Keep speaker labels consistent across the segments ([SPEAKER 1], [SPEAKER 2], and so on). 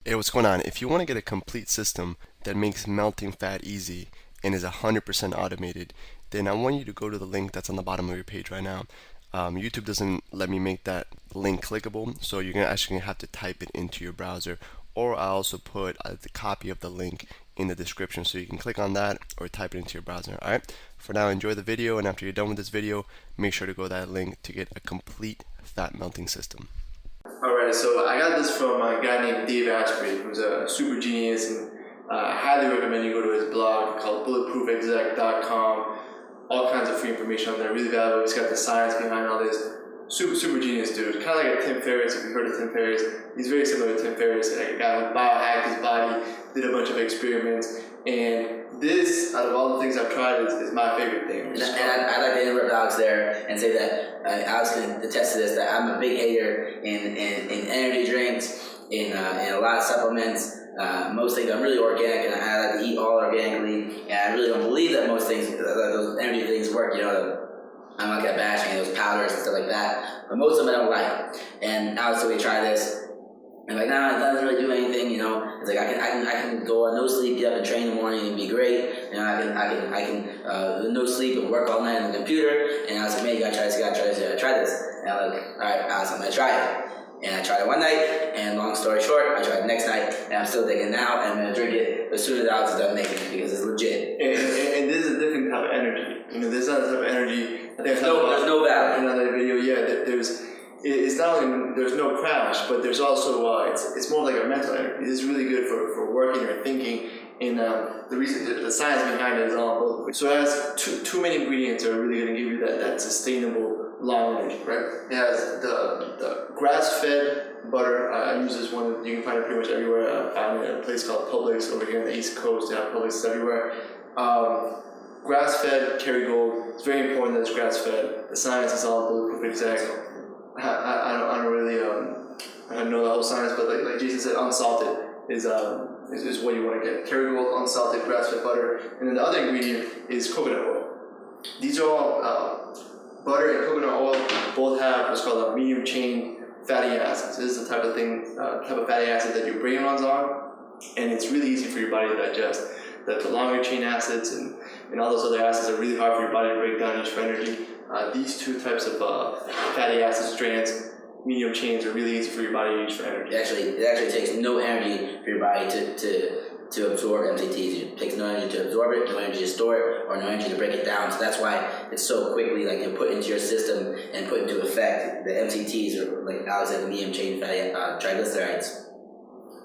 [SPEAKER 1] Hey, what's going on? If you want to get a complete system that makes melting fat easy and is 100% automated, then I want you to go to the link that's on the bottom of your page right now. YouTube doesn't let me make that link clickable, so you're actually going to have to type it into your browser, or I also put the copy of the link in the description so you can click on that or type it into your browser. Alright, for now, enjoy the video, and after you're done with this video, make sure to go to that link to get a complete fat melting system.
[SPEAKER 2] Alright, so I got this from a guy named Dave Asprey, who's a super genius, and I highly recommend you go to his blog called bulletproofexec.com. All kinds of free information on there, really valuable. He's got the science behind all this. Super genius dude. Kind of like a Tim Ferriss, if you've heard of Tim Ferriss. He's very similar to Tim Ferriss, a guy who biohacked his body, did a bunch of experiments, and this, out of all the things I've tried, is my favorite thing.
[SPEAKER 3] And I'd like to interrupt Alex there and say that Alex can attest to this, that I'm a big hater in energy drinks, in a lot of supplements. Most things I'm really organic, and I like to eat all organically, and I really don't believe that most things, those energy things work, I'm not gonna bash any of those powders and stuff like that, but most of them I don't like. And Alex told me to try this, and like, nah, it doesn't really do anything, It's like I can go on no sleep, get up and train in the morning and be great. I can no sleep and work all night on the computer. And I was like, man, you gotta try this, try this. And I'm like, all right, Alex, I'm gonna try it. And I tried it one night, and long story short, I tried it the next night, and I'm still digging it now, and I'm gonna drink it as soon as Alex is done making it, because it's legit.
[SPEAKER 2] And this is a different type of energy. This is not the type of energy. I think
[SPEAKER 3] there's no value.
[SPEAKER 2] In another video, it's not only there's no crash, but there's also it's more like a mental energy. This is really good for working or thinking. And the science behind it is all both. So it has too many ingredients that are really going to give you that sustainable long energy, right? It has the grass-fed butter. I use this one. You can find it pretty much everywhere. I found it at a place called Publix over here on the East Coast. They have Publix everywhere. Grass-fed Kerrygold. It's very important that it's grass-fed. The science is all Bulletproof Exec. I don't really I don't know the whole science, but like Jason said, unsalted is what you want to get. Kerrygold, unsalted, grass-fed butter, and then the other ingredient is coconut oil. These are all butter and coconut oil both have what's called a medium chain fatty acids. This is the type of fatty acid that your brain runs on, and it's really easy for your body to digest. The longer chain acids and all those other acids are really hard for your body to break down, used for energy. These two types of fatty acid strands, medium chains, are really easy for your body to use for energy.
[SPEAKER 3] It actually takes no energy for your body to absorb MCTs. It takes no energy to absorb it, no energy to store it, or no energy to break it down. So that's why it's so quickly put into your system and put into effect. The MCTs, or like Alex said, the medium chain fatty triglycerides.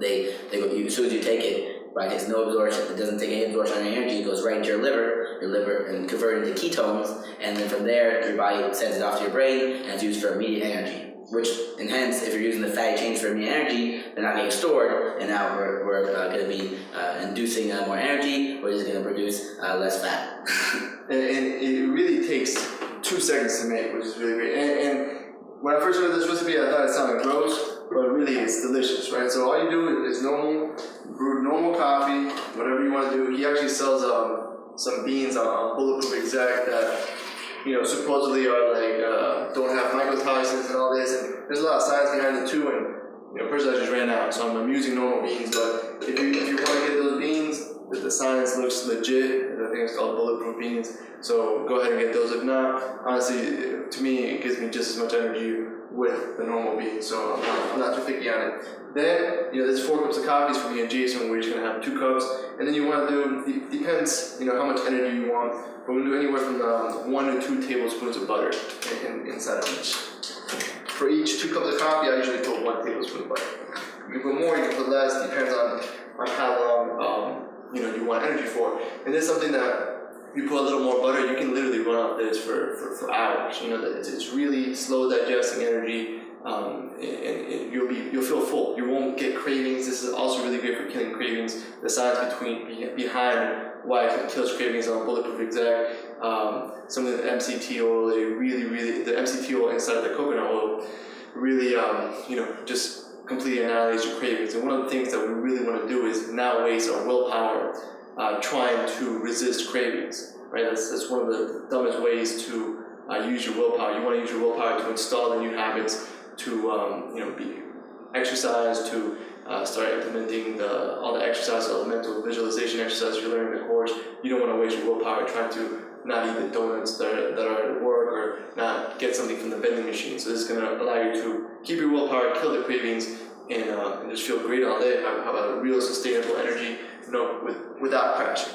[SPEAKER 3] They go, as soon as you take it, right, it takes no absorption. It doesn't take any absorption on your energy. It goes right into your liver, and converted into ketones, and then from there, your body sends it off to your brain, and it's used for immediate energy. And hence, if you're using the fatty chains for immediate energy, they're not getting stored, and now we're going to be inducing more energy, which is going to produce less fat.
[SPEAKER 2] and it really takes 2 seconds to make, which is really great. And when I first heard this recipe, I thought it sounded gross, but really it's delicious, right? So all you do is brew normal coffee, whatever you want to do. He actually sells some beans on Bulletproof Exec that supposedly are don't have mycotoxins and all this, and there's a lot of science behind it too. And personally, I just ran out, so I'm using normal beans. But if you want to get those beans, the science looks legit. I think it's called Bulletproof beans. So go ahead and get those. If not, honestly, to me, it gives me just as much energy with the normal beans. So I'm not too picky on it. Then there's 4 cups of coffees for me and Jason. We're just gonna have 2 cups, and then you want to do depends how much energy you want. We're gonna do anywhere from 1 to 2 tablespoons of butter inside of each. For each 2 cups of coffee, I usually put 1 tablespoon of butter. You can put more, you can put less. Depends on how long you want energy for. And this is something that you put a little more butter, you can literally run off this for hours. It's really slow digesting energy. And you'll feel full. You won't get cravings. This is also really great for killing cravings. The science behind why it kills cravings on Bulletproof Exec. Some of the MCT oil, the MCT oil inside of the coconut oil, really just completely annihilates your cravings. And one of the things that we really want to do is not waste our willpower trying to resist cravings. Right? That's one of the dumbest ways to use your willpower. You want to use your willpower to install the new habits, to be exercise, to start implementing all the exercises, all the mental visualization exercises you learn in the course. You don't want to waste your willpower trying to not eat the donuts that are at work or not get something from the vending machine. So this is going to allow you to keep your willpower, kill the cravings, and just feel great all day. Have a real sustainable energy, without crashing.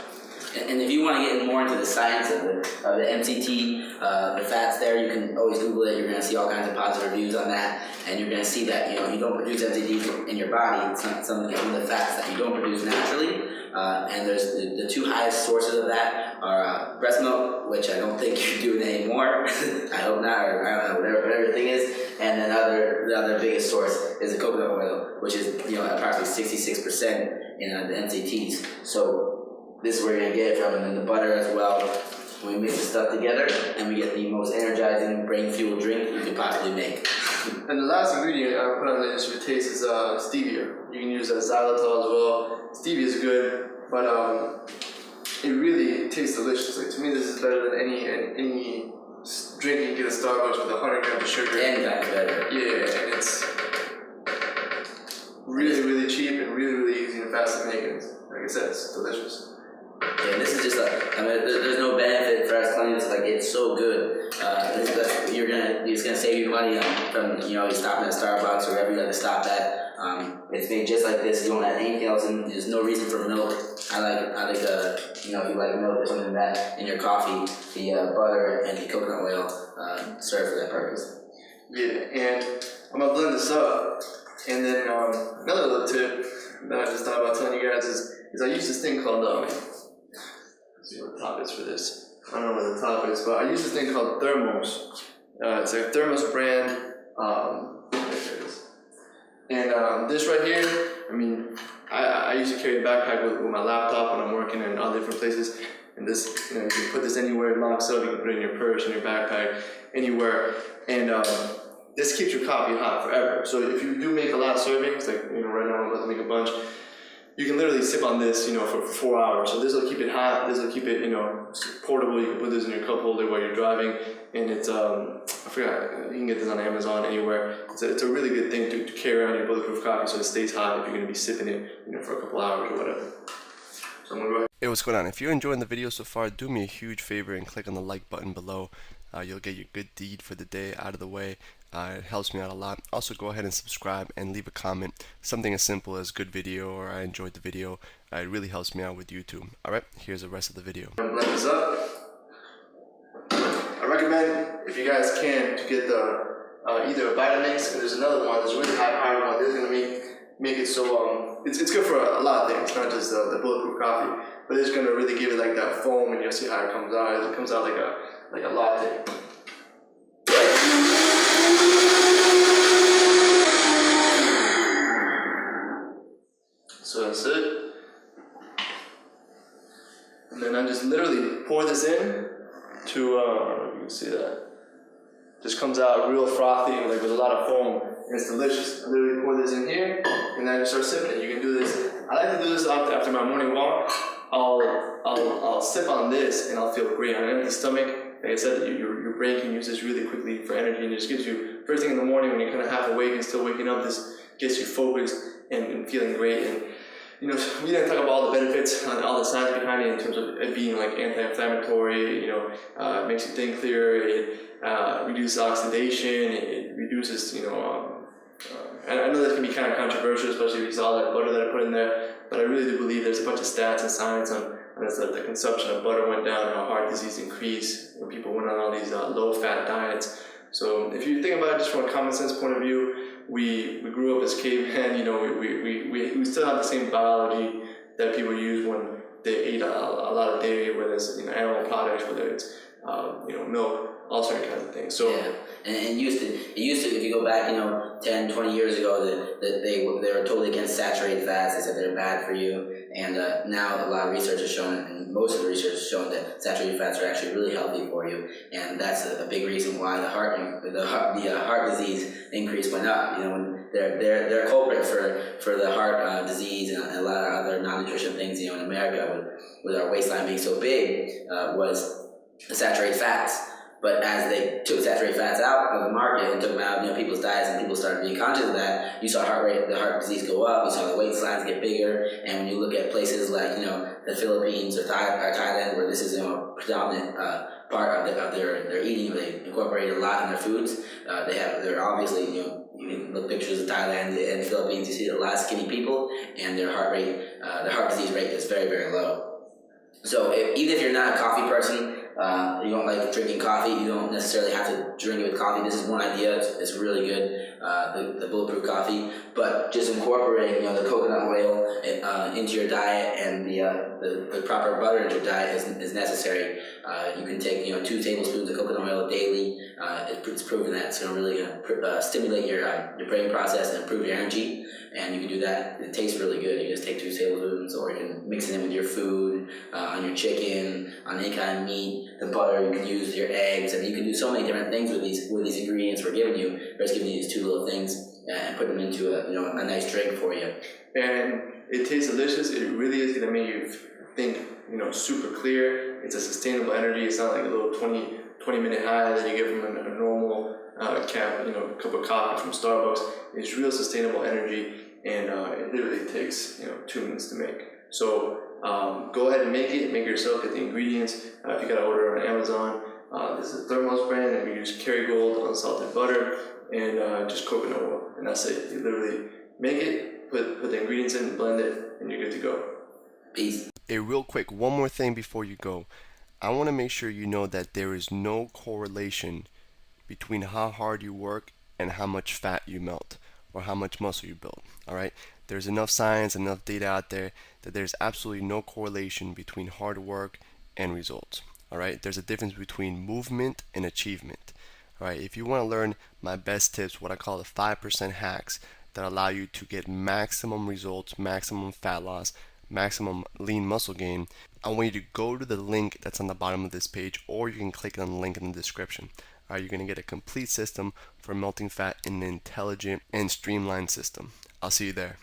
[SPEAKER 3] And if you want to get more into the science of the MCT, the fats there, you can always Google it. You're going to see all kinds of positive reviews on that, and you're going to see that you don't produce MCT in your body. It's not some of the fats that you don't produce naturally. And there's the two highest sources of that are breast milk, which I don't think you're doing anymore. I hope not, or I don't know, whatever the thing is. And then the other biggest source is the coconut oil, which is approximately 66% in the MCTs. So this is where you're gonna get it from, and then the butter as well. We mix the stuff together, and we get the most energizing, brain-fueled drink you could possibly make.
[SPEAKER 2] And the last ingredient I put on this for taste is stevia. You can use xylitol as well. Stevia is good, but it really tastes delicious. Like, to me, this is better than any drink you can get at Starbucks with 100 grams of sugar.
[SPEAKER 3] And times better.
[SPEAKER 2] Yeah, and it's really, really cheap and really, really easy and fast to make. And like I said, it's delicious.
[SPEAKER 3] Yeah, this is just there's no benefit for us telling this, it's so good. It's gonna save you money from you stopping at Starbucks or wherever you have to stop at. It's made just like this. You don't add anything else in. There's no reason for milk. I like if you like milk or something like that in your coffee, the butter and the coconut oil serve for that purpose.
[SPEAKER 2] Yeah, and I'm gonna blend this up. And then another little tip that I just thought about telling you guys is I use this thing called let's see what the top is for this. I don't know what the top is, but I use this thing called Thermos. It's a Thermos brand. There it is. And this right here, I used to carry a backpack with my laptop when I'm working in all different places. And this, you can put this anywhere, it locks up. You can put it in your purse, in your backpack, anywhere. And this keeps your coffee hot forever. So if you do make a lot of servings, like right now I'm about to make a bunch, you can literally sip on this, for 4 hours. So this will keep it hot. This will keep it, portable. You can put this in your cup holder while you're driving, and it's I forgot, you can get this on Amazon anywhere. It's a really good thing to carry around your bulletproof coffee so it stays hot if you're going to be sipping it, for a couple hours or whatever. So I'm gonna go ahead.
[SPEAKER 1] Hey, what's going on? If you're enjoying the video so far, do me a huge favor and click on the like button below. You'll get your good deed for the day out of the way. It helps me out a lot. Also, go ahead and subscribe and leave a comment. Something as simple as good video or I enjoyed the video. It really helps me out with YouTube. Alright, here's the rest of the video.
[SPEAKER 2] I'm gonna blend this up. I recommend, if you guys can, to get the either a Vitamix, and there's another one, there's a really high powered one. This is gonna make it so it's good for a lot of things, not just the bulletproof coffee, but it's gonna really give it like that foam, and you'll see how it comes out. It comes out like a latte. So that's it. And then I just literally pour this in to, you can see that. Just comes out real frothy, with a lot of foam, and it's delicious. I literally pour this in here, and then I just start sipping it. You can do this. I like to do this after my morning walk. I'll sip on this, and I'll feel great on an empty stomach. Like I said, your brain can use this really quickly for energy, and it just gives you, first thing in the morning when you're kind of half awake and still waking up, this gets you focused and feeling great. And we didn't talk about all the benefits and all the science behind it in terms of it being anti-inflammatory. It makes you think clearer. It reduces oxidation. It reduces, and I know that can be kind of controversial, especially if you saw that butter that I put in there. But I really do believe there's a bunch of stats and science on the consumption of butter went down, how heart disease increased when people went on all these low-fat diets. So if you think about it just from a common sense point of view, we grew up as cavemen. We still have the same biology that people use when they eat a lot of dairy, whether it's animal products, whether it's milk, all certain kinds of things. So
[SPEAKER 3] yeah, and it used to if you go back 10, 20 years ago that they were totally against saturated fats. They said they're bad for you, and now a lot of research has shown, and most of the research has shown that saturated fats are actually really healthy for you, and that's a big reason why the heart disease increase went up. When they're a culprit for the heart disease and a lot of other non-nutrition things. In America with our waistline being so big was the saturated fats. But as they took saturated fats out of the market and took them out of people's diets, and people started being conscious of that, you saw the heart disease go up. You saw the waistlines get bigger. And when you look at places like the Philippines or Thailand, where this is a predominant part of their eating, they incorporate a lot in their foods. They're obviously you can look pictures of Thailand and Philippines. You see a lot of skinny people, and their heart disease rate is very, very low. So even if you're not a coffee person, you don't like drinking coffee, you don't necessarily have to drink it with coffee. This is one idea. It's really good, the bulletproof coffee. But just incorporating the coconut oil into your diet, and the proper butter into your diet is necessary. You can take 2 tablespoons of coconut oil daily. It's proven that it's really going to stimulate your brain process and improve your energy. And you can do that. It tastes really good. You just take 2 tablespoons, or you can mix it in with your food, on your chicken, on any kind of meat. The butter you can use, your eggs, and you can do so many different things with these ingredients we're giving you. We're just giving you these 2 little things and put them into a nice drink for you.
[SPEAKER 2] And it tastes delicious. It really is gonna make you think super clear. It's a sustainable energy. It's not like a little 20-minute high that you get from a normal cup of coffee from Starbucks. It's real sustainable energy, and it literally takes 2 minutes to make. So go ahead and make it yourself. Get the ingredients. If you gotta order on Amazon, this is a Thermos brand, and we use Kerrygold unsalted butter and just coconut oil, and that's it. You literally make it, put the ingredients in, blend it, and you're good to go.
[SPEAKER 3] Peace.
[SPEAKER 1] Hey, real quick, one more thing before you go. I want to make sure you know that there is no correlation between how hard you work and how much fat you melt or how much muscle you build. All right, there's enough science, enough data out there that there's absolutely no correlation between hard work and results. All right, there's a difference between movement and achievement. All right, if you want to learn my best tips, what I call the 5% hacks that allow you to get maximum results, maximum fat loss, maximum lean muscle gain, I want you to go to the link that's on the bottom of this page, or you can click on the link in the description. All right, you're going to get a complete system for melting fat in an intelligent and streamlined system. I'll see you there.